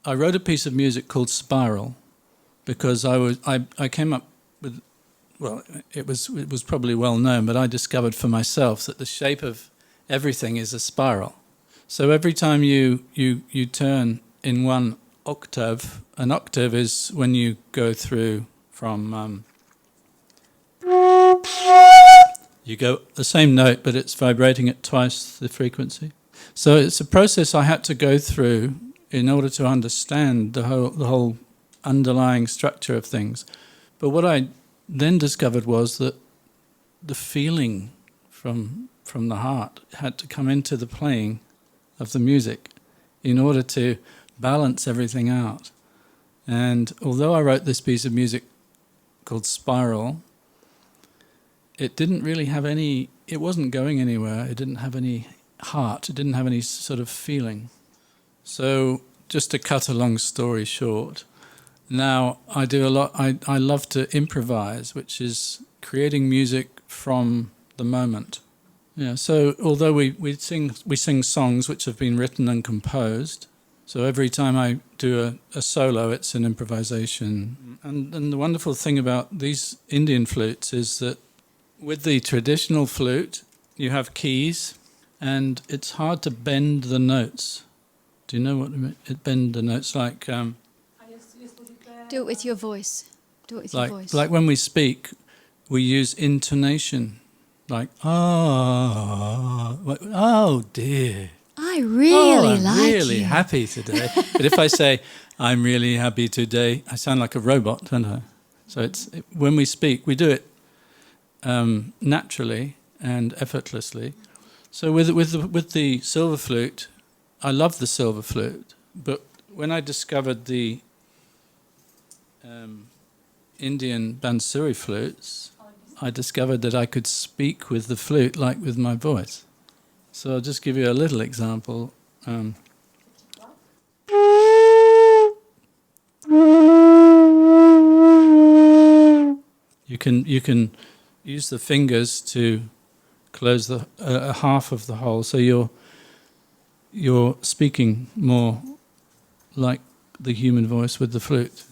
I wrote a piece of music called Spiral because I came up with, well, it was probably well known, but I discovered for myself that the shape of everything is a spiral. So every time you turn in one octave, an octave is when you go through from you go the same note, but it's vibrating at twice the frequency. So it's a process I had to go through in order to understand the whole underlying structure of things. But what I then discovered was that the feeling from the heart had to come into the playing of the music in order to balance everything out. And although I wrote this piece of music called Spiral, it didn't really have any, it wasn't going anywhere, it didn't have any heart, it didn't have any sort of feeling. So just to cut a long story short, now I do a lot, I love to improvise, which is creating music from the moment. Yeah, so although we sing songs which have been written and composed, so every time I do a solo, it's an improvisation. And the wonderful thing about these Indian flutes is that with the traditional flute, you have keys, and it's hard to bend the notes. Do you know what I mean? Bend the notes like... do it with your voice. Do it with your voice. Like when we speak, we use intonation. Like, oh dear. I'm really really happy today. But if I say, I'm really happy today, I sound like a robot, don't I? So when we speak, we do it naturally and effortlessly. So with the silver flute, I love the silver flute. But when I discovered the Indian Bansuri flutes, I discovered that I could speak with the flute like with my voice. So I'll just give you a little example. You can use the fingers to close the half of the hole, so you're speaking more like the human voice with the flute.